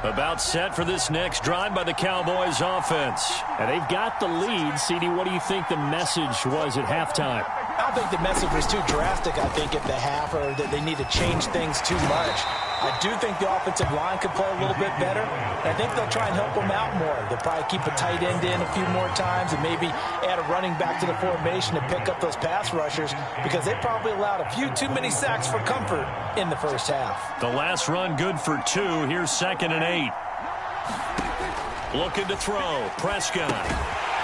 About set for this next drive by the Cowboys offense. And they've got the lead. CD, what do you think the message was at halftime? I don't think the message was too drastic, I think, at the half, or that they need to change things too much. I do think the offensive line could play a little bit better. I think they'll try and help them out more. They'll probably keep a tight end in a few more times and maybe add a running back to the formation to pick up those pass rushers, because they probably allowed a few too many sacks for comfort in the first half. The last run good for 2. Here's 2nd and 8. Looking to throw. Prescott.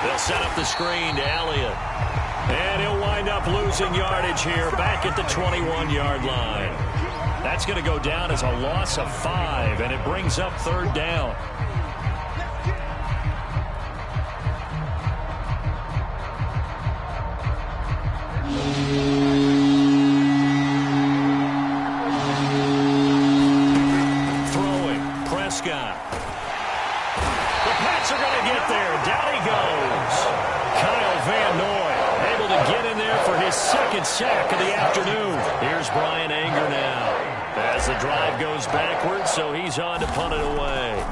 They'll set up the screen to Elliott. And he'll wind up losing yardage here back at the 21-yard line. That's going to go down as a loss of 5, and it brings up 3rd down. Throwing. Prescott. The Pats are going to get there. Down he goes. Kyle Van Noy able to get in there for his 2nd sack of the afternoon. Here's Brian Anger now. As the drive goes backwards, so he's on to punt it away.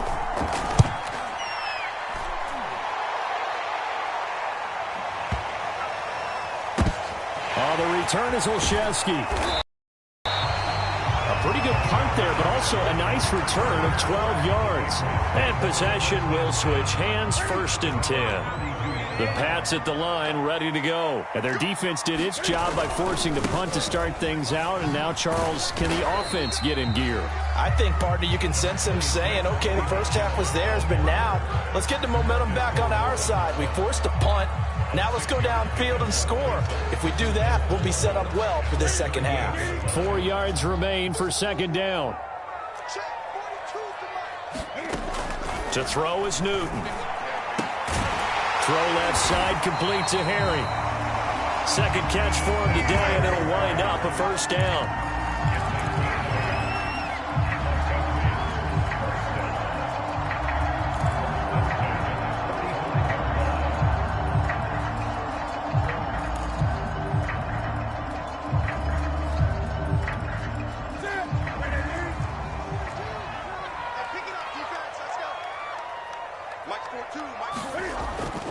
The return is Olszewski. A pretty good punt there, but also a nice return of 12 yards. And possession will switch hands, 1st and 10. The Pats at the line, ready to go. And their defense did its job by forcing the punt to start things out. And now, Charles, can the offense get in gear? I think, partner, you can sense them saying, okay, the first half was theirs, but now let's get the momentum back on our side. We forced a punt. Now let's go downfield and score. If we do that, we'll be set up well for this second half. 4 yards remain for 2nd down. To throw is Newton. Throw left side, complete to Harry. 2nd catch for him today, and it'll wind up a 1st down.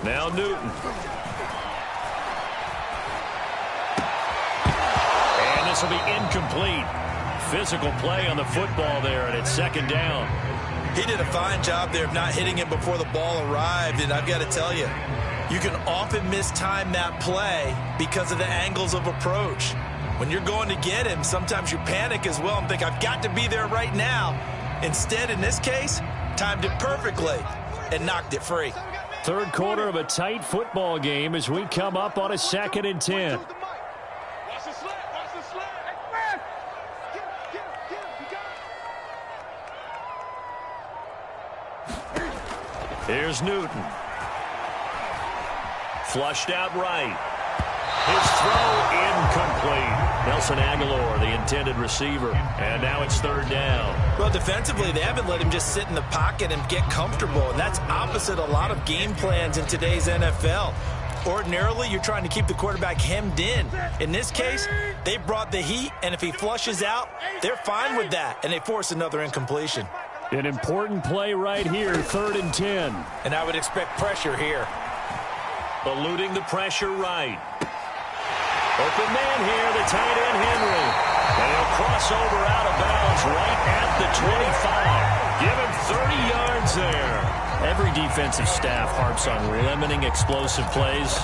Now Newton. And this will be incomplete. Physical play on the football there, and it's 2nd down. He did a fine job there of not hitting him before the ball arrived, and I've got to tell you, you can often mistime that play because of the angles of approach. When you're going to get him, sometimes you panic as well and think, I've got to be there right now. Instead, in this case, timed it perfectly and knocked it free. 3rd quarter of a tight football game as we come up on a 2nd and 10. Here's Newton. Flushed out right. His throw incomplete. Nelson Aguilar, the intended receiver. And now it's 3rd down. Well, defensively, they haven't let him just sit in the pocket and get comfortable. And that's opposite a lot of game plans in today's NFL. Ordinarily, you're trying to keep the quarterback hemmed in. In this case, they brought the heat, and if he flushes out, they're fine with that. And they force another incompletion. An important play right here, 3rd and 10. And I would expect pressure here. Eluding the pressure right. Open man here, the tight end Henry. And he'll cross over out of bounds right at the 25. Give him 30 yards there. Every defensive staff harps on limiting explosive plays.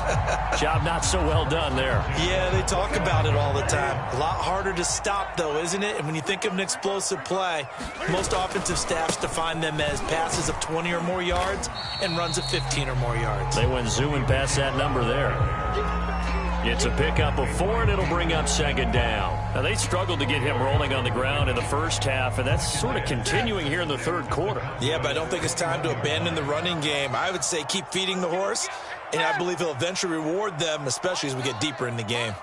Job not so well done there. Yeah, they talk about it all the time. A lot harder to stop, though, isn't it? And when you think of an explosive play, most offensive staffs define them as passes of 20 or more yards and runs of 15 or more yards. They went zooming past that number there. It's a pickup of 4, and it'll bring up 2nd down. Now, they struggled to get him rolling on the ground in the first half, and that's sort of continuing here in the 3rd quarter. Yeah, but I don't think it's time to abandon the running game. I would say keep feeding the horse, and I believe he'll eventually reward them, especially as we get deeper in the game.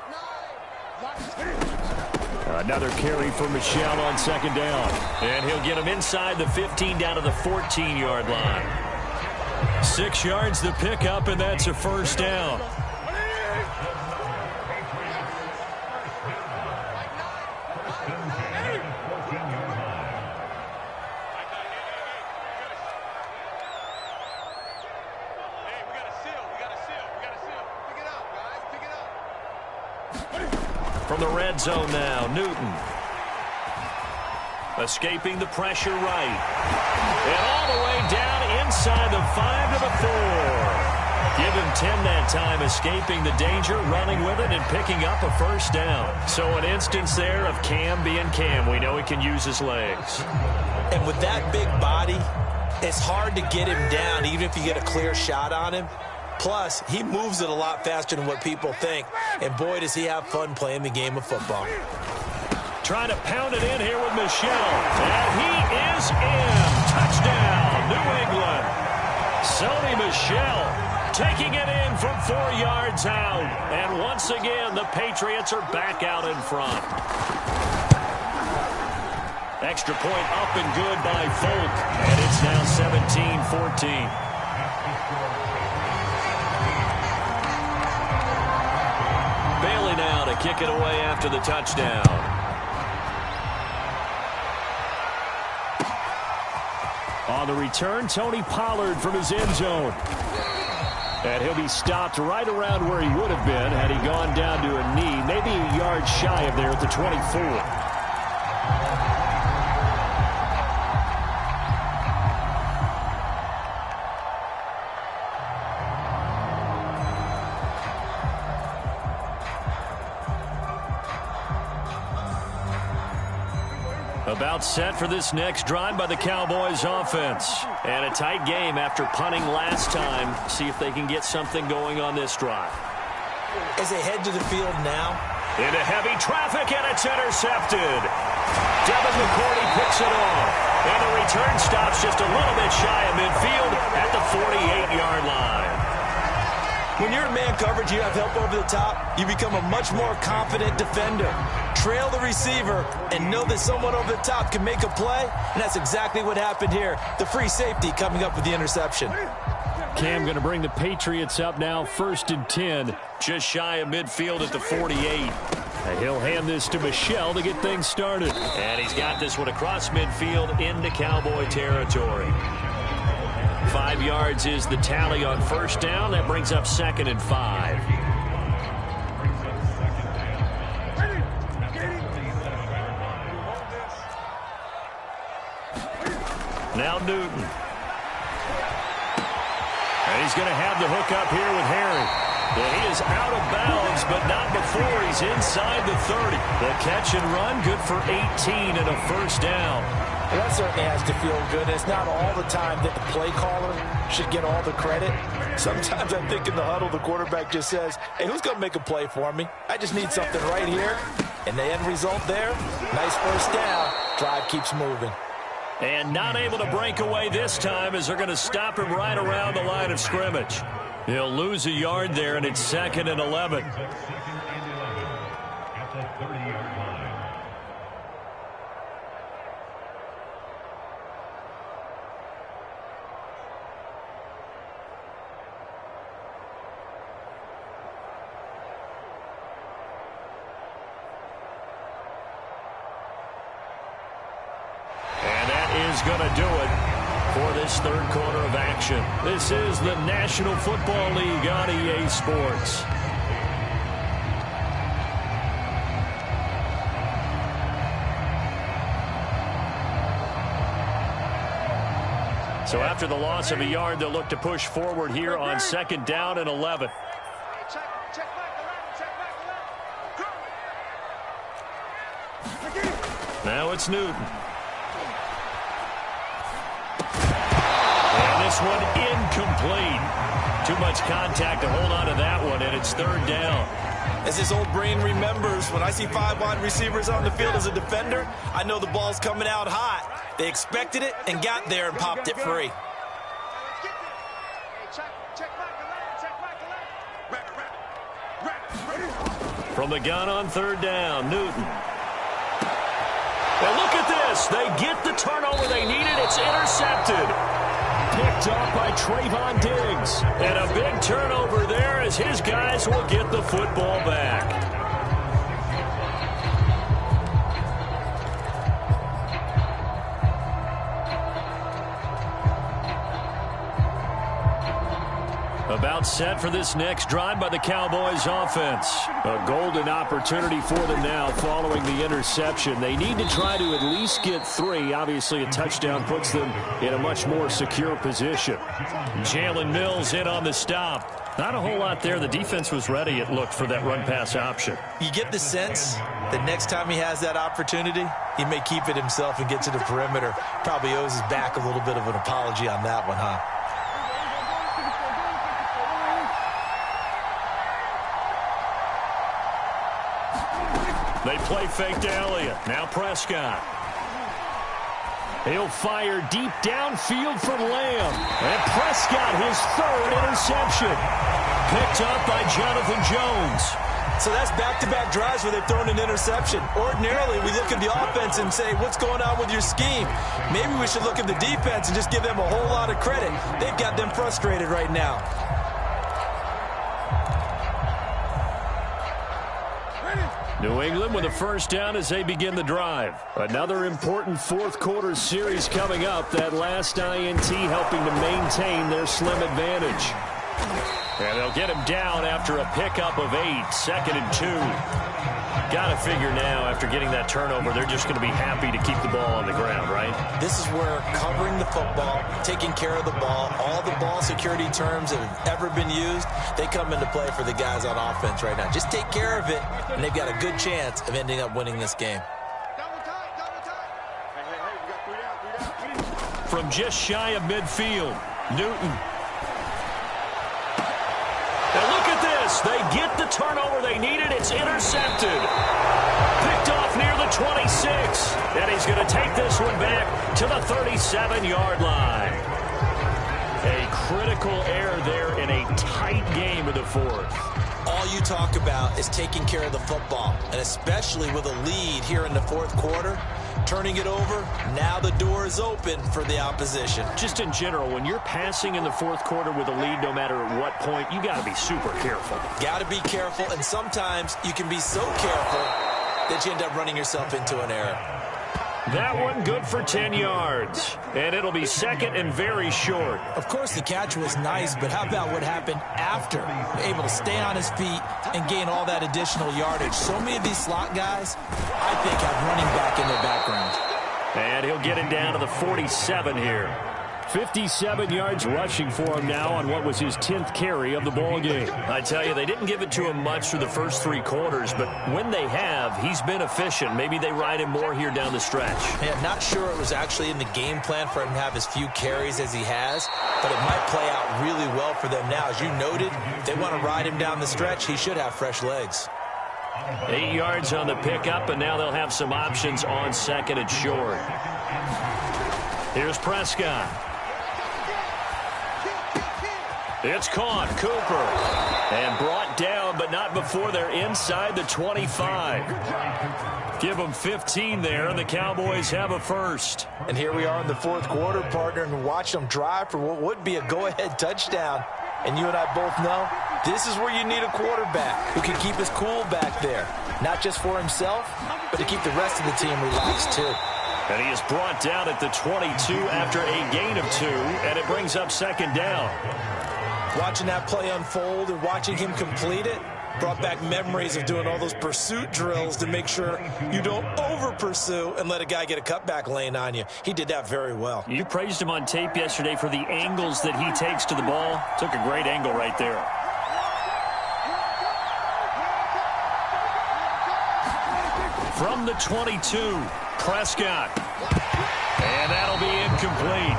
Another carry for Michel on 2nd down. And he'll get him inside the 15 down to the 14-yard line. 6 yards the pickup, and that's a 1st down. From the red zone now, Newton. Escaping the pressure right. And all the way down inside the 5 to the 4. Give him 10 that time, escaping the danger, running with it, and picking up a first down. So an instance there of Cam being Cam. We know he can use his legs. And with that big body, it's hard to get him down, even if you get a clear shot on him. Plus, he moves it a lot faster than what people think. And boy, does he have fun playing the game of football. Trying to pound it in here with Michel. And he is in. Touchdown, New England. Sony Michel taking it in from 4 yards out. And once again, the Patriots are back out in front. Extra point up and good by Folk. And it's now 17-14. Bailey now to kick it away after the touchdown. On the return, Tony Pollard from his end zone. And he'll be stopped right around where he would have been had he gone down to a knee, maybe a yard shy of there at the 24. About set for this next drive by the Cowboys offense. And a tight game after punting last time. See if they can get something going on this drive. As they head to the field now. Into heavy traffic, and it's intercepted. Devin McCourty picks it off. And the return stops just a little bit shy of midfield at the 48-yard line. When you're in man coverage, you have help over the top, you become a much more confident defender. Trail the receiver and know that someone over the top can make a play, and that's exactly what happened here. The free safety coming up with the interception. Cam going to bring the Patriots up now, 1st and 10, just shy of midfield at the 48. And he'll hand this to Michel to get things started. And he's got this one across midfield into Cowboy territory. 5 yards is the tally on first down. That brings up 2nd and 5. Now Newton. And he's going to have the hook up here with Harry. And he is out of bounds, but not before he's inside the 30. The catch and run, good for 18 and a first down. Well, that certainly has to feel good. It's not all the time that the play caller should get all the credit. Sometimes I think in the huddle, the quarterback just says, hey, who's going to make a play for me? I just need something right here. And the end result there, nice first down. Drive keeps moving. And not able to break away this time as they're going to stop him right around the line of scrimmage. He'll lose a yard there, and it's 2nd and 11. Is going to do it for this third quarter of action. This is the National Football League on EA Sports. So after the loss of a yard, they'll look to push forward here on 2nd down and 11. Now it's Newton. This one incomplete. Too much contact to hold on to that one, and it's 3rd down. As his old brain remembers, when I see 5 wide receivers on the field as a defender, I know the ball's coming out hot. They expected it and got there and popped it free. From the gun on 3rd down, Newton. And look at this. They get the turnover they needed. It's intercepted. Picked off by Trayvon Diggs. And a big turnover there as his guys will get the football back. About About set for this next drive by the Cowboys offense. A golden opportunity for them now following the interception. They need to try to at least get 3. Obviously, a touchdown puts them in a much more secure position. Jalen Mills in on the stop. Not a whole lot there. The defense was ready, it looked, for that run-pass option. You get the sense that next time he has that opportunity, he may keep it himself and get to the perimeter. Probably owes his back a little bit of an apology on that one, huh? They play fake to Elliott. Now Prescott. He'll fire deep downfield for Lamb. And Prescott, his 3rd interception. Picked up by Jonathan Jones. So that's back-to-back drives where they've thrown an interception. Ordinarily, we look at the offense and say, what's going on with your scheme? Maybe we should look at the defense and just give them a whole lot of credit. They've got them frustrated right now. New England with a first down as they begin the drive. Another important fourth-quarter series coming up. That last INT helping to maintain their slim advantage. And they'll get him down after a pickup of 8. 2nd and 2. Got to figure now, after getting that turnover, they're just going to be happy to keep the ball on the ground, right? This is where covering the football, taking care of the ball, all the ball security terms that have ever been used, they come into play for the guys on offense right now. Just take care of it, and they've got a good chance of ending up winning this game. From just shy of midfield, Newton. And look at this. They get the turnover they needed. It's intercepted. Picked off near the 26. And he's going to take this one back to the 37-yard line. A critical error there in a tight game of the 4th. All you talk about is taking care of the football, and especially with a lead here in the 4th quarter. Turning it over, now the door is open for the opposition. Just in general, when you're passing in the 4th quarter with a lead, no matter at what point, you got to be super careful. Got to be careful, and sometimes you can be so careful that you end up running yourself into an error. That one good for 10 yards. And it'll be 2nd and very short. Of course, the catch was nice, but how about what happened after? Able to stay on his feet and gain all that additional yardage. So many of these slot guys, I think, have running back in their background. And he'll get it down to the 47 here. 57 yards rushing for him now on what was his 10th carry of the ball game. I tell you, they didn't give it to him much through the first 3 quarters, but when they have, he's been efficient. Maybe they ride him more here down the stretch. Yeah, not sure it was actually in the game plan for him to have as few carries as he has, but it might play out really well for them now. As you noted, if they want to ride him down the stretch, he should have fresh legs. 8 yards on the pickup, and now they'll have some options on 2nd and short. Here's Prescott. It's caught. Cooper. And brought down, but not before they're inside the 25. Give them 15 there, and the Cowboys have a first. And here we are in the 4th quarter, partner, and watch them drive for what would be a go-ahead touchdown. And you and I both know this is where you need a quarterback who can keep his cool back there. Not just for himself, but to keep the rest of the team relaxed, too. And he is brought down at the 22 after a gain of 2, and it brings up 2nd down. Watching that play unfold and watching him complete it brought back memories of doing all those pursuit drills to make sure you don't over-pursue and let a guy get a cutback lane on you. He did that very well. You praised him on tape yesterday for the angles that he takes to the ball. Took a great angle right there. From the 22, Prescott. And that'll be incomplete.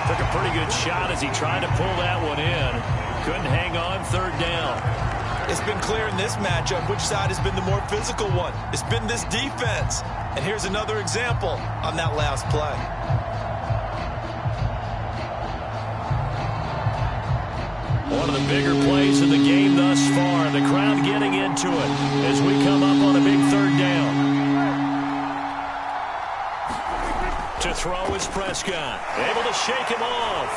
Took a pretty good shot as he tried to pull that one in. Couldn't hang on 3rd down. It's been clear in this matchup which side has been the more physical one. It's been this defense. And here's another example on that last play. One of the bigger plays of the game thus far. The crowd getting into it as we come up on a big 3rd down. To throw is Prescott. Able to shake him off.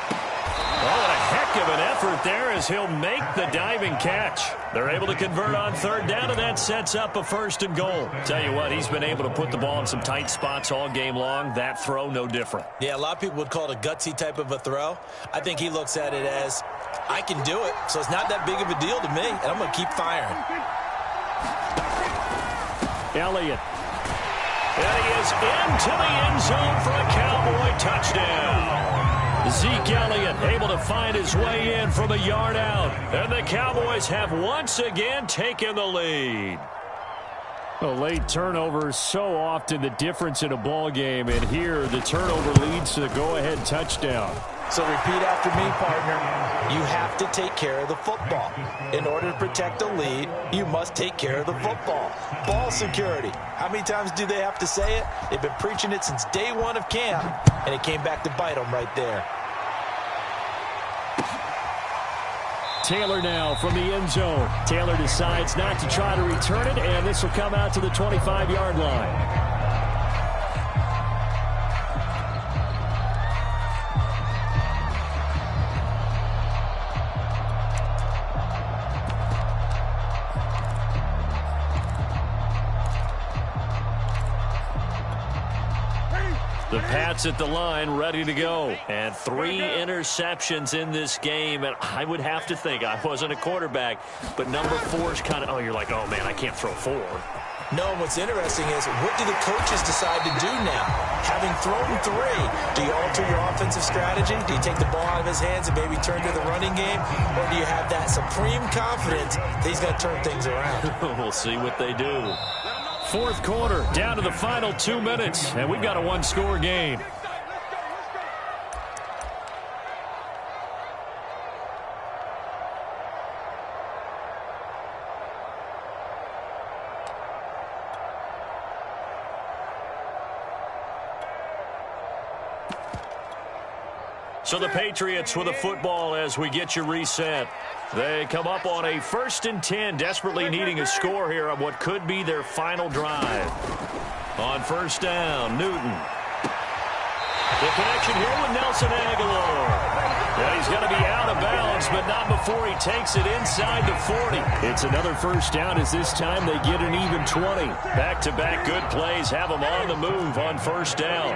Oh, and a heck of of an effort there as he'll make the diving catch. They're able to convert on third down, and that sets up a 1st and goal. Tell you what, he's been able to put the ball in some tight spots all game long. That throw, no different. Yeah, a lot of people would call it a gutsy type of a throw. I think he looks at it as, I can do it, so it's not that big of a deal to me, and I'm going to keep firing. Elliott. And he is into the end zone for a Cowboy touchdown. Zeke Elliott able to find his way in from a yard out. And the Cowboys have once again taken the lead. A late turnover is so often the difference in a ball game, and here the turnover leads to the go-ahead touchdown. So repeat after me, partner. You have to take care of the football. In order to protect a lead, you must take care of the football. Ball security. How many times do they have to say it? They've been preaching it since day one of camp, and it came back to bite them right there. Taylor now from the end zone. Taylor decides not to try to return it, and this will come out to the 25-yard line. The Pats at the line, ready to go. And 3 interceptions in this game. And I would have to think, I wasn't a quarterback, but number 4 is kind of, oh, you're like, oh, man, I can't throw 4. No, what's interesting is, what do the coaches decide to do now? Having thrown 3, do you alter your offensive strategy? Do you take the ball out of his hands and maybe turn to the running game? Or do you have that supreme confidence that he's going to turn things around? We'll see what they do. 4th quarter, down to the final 2 minutes, and we've got a 1-score game. So the Patriots with a football as we get you reset. They come up on a 1st and 10, desperately needing a score here on what could be their final drive. On 1st down, Newton. The connection here with Nelson Aguilar. And he's going to be out of bounds, but not before he takes it inside the 40. It's another 1st down as this time they get an even 20. Back-to-back good plays have them on the move on 1st down.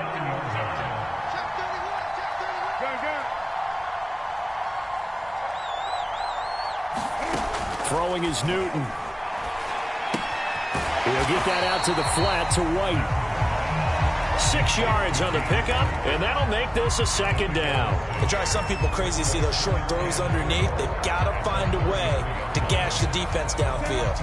Throwing is Newton. He'll get that out to the flat to White. 6 yards on the pickup, and that'll make this a 2nd down. It drives some people crazy to see those short throws underneath. They've got to find a way to gash the defense downfield.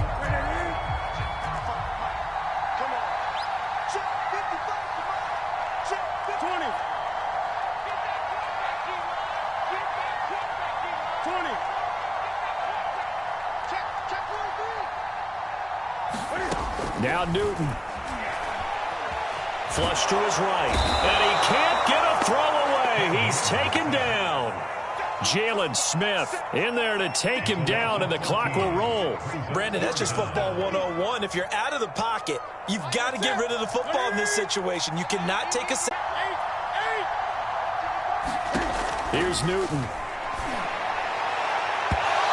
Now Newton. Flush to his right. And he can't get a throw away. He's taken down. Jalen Smith in there to take him down, and the clock will roll. Brandon, that's just football 101. If you're out of the pocket, you've got to get rid of the football in this situation. You cannot take a... Here's Newton.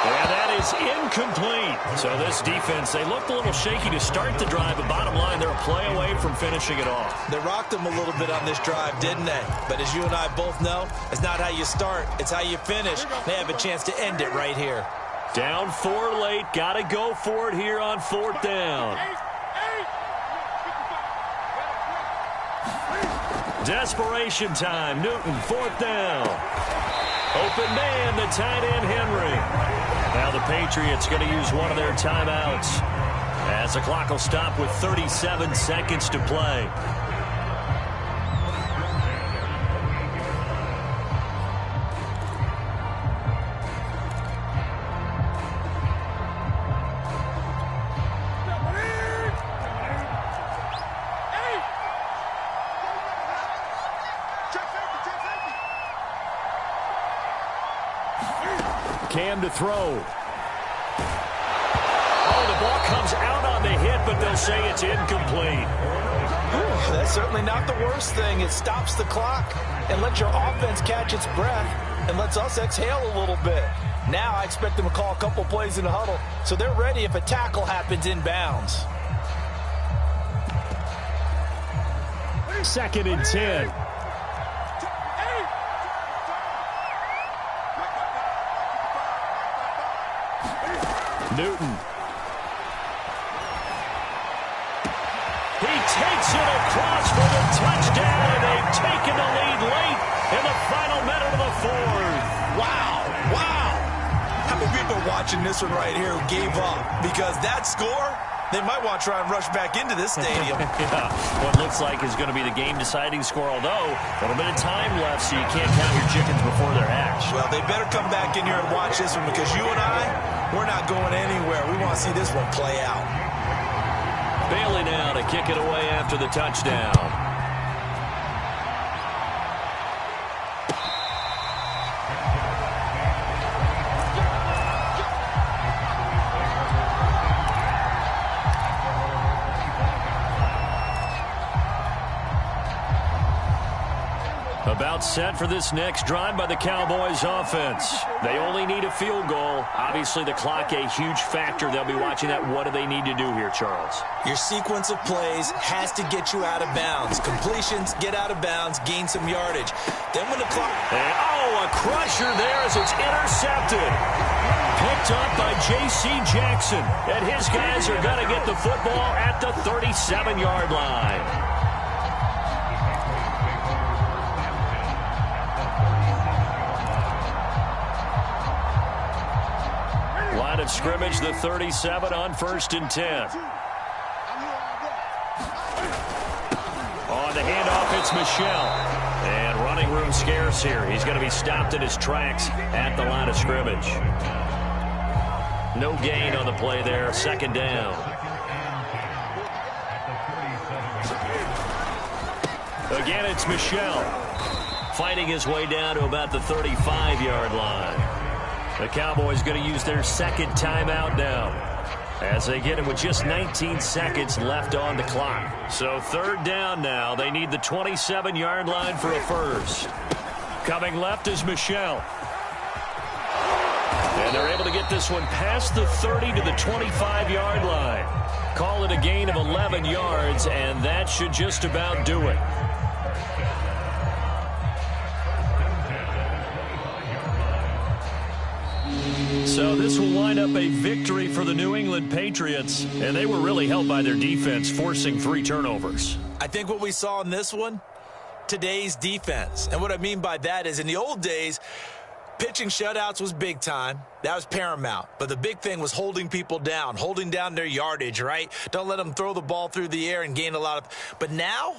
And that is incomplete. So this defense, they looked a little shaky to start the drive, but bottom line, they're a play away from finishing it off. They rocked them a little bit on this drive, didn't they? But as you and I both know, it's not how you start, it's how you finish. They have a chance to end it right here. Down 4 late, got to go for it here on 4th down. Desperation time. Newton, 4th down. Open man, the tight end, Henry. Now the Patriots going to use one of their timeouts as the clock will stop with 37 seconds to play. Cam to throw. Oh, the ball comes out on the hit, but they'll say it's incomplete. That's certainly not the worst thing. It stops the clock and lets your offense catch its breath. and lets us exhale a little bit. Now I expect them to call a couple plays in the huddle, so they're ready if a tackle happens inbounds. 2nd and 10. Newton. He takes it across for the touchdown, and they've taken the lead late in the final minute of the 4th. Wow. How many people are watching this one right here who gave up? Because that score, they might want to try and rush back into this stadium. Yeah, what looks like is going to be the game-deciding score, although a little bit of time left, so you can't count your chickens before they're hatched. Well, they better come back in here and watch this one, because you and I, we're not going anywhere. We want to see this one play out. Bailey now to kick it away after the touchdown. About set for this next drive by the Cowboys offense. They only need a field goal. Obviously, the clock a huge factor. They'll be watching that. What do they need to do here, Charles? Your sequence of plays has to get you out of bounds. Completions, get out of bounds, gain some yardage. Then when the clock... And, a crusher there as it's intercepted. Picked up by J.C. Jackson. And his guys are going to get the football at the 37-yard line. Line of scrimmage, the 37 on 1st and 10. On the handoff, it's Michel. And running room scarce here. He's going to be stopped in his tracks at the line of scrimmage. No gain on the play there. 2nd down. Again, it's Michel. Fighting his way down to about the 35-yard line. The Cowboys going to use their 2nd timeout now as they get it with just 19 seconds left on the clock. So 3rd down now. They need the 27-yard line for a first. Coming left is Michel. And they're able to get this one past the 30 to the 25-yard line. Call it a gain of 11 yards, and that should just about do it. So this will wind up a victory for the New England Patriots, and they were really helped by their defense, forcing 3 turnovers. I think what we saw in this one, today's defense. And what I mean by that is in the old days, pitching shutouts was big time. That was paramount. But the big thing was holding people down, holding down their yardage, right? Don't let them throw the ball through the air and gain a lot of... But now,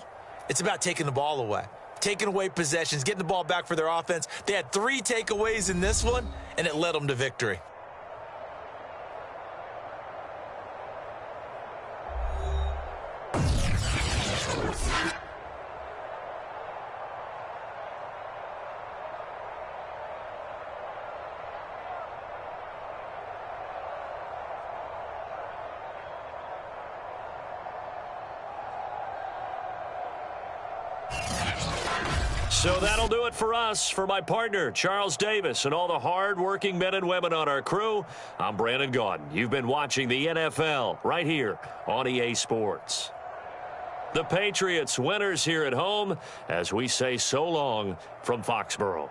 it's about taking the ball away. Taking away possessions, getting the ball back for their offense. They had 3 takeaways in this one, and it led them to victory. So that'll do it for us. For my partner, Charles Davis, and all the hard-working men and women on our crew, I'm Brandon Gaudin. You've been watching the NFL right here on EA Sports. The Patriots winners here at home as we say so long from Foxborough.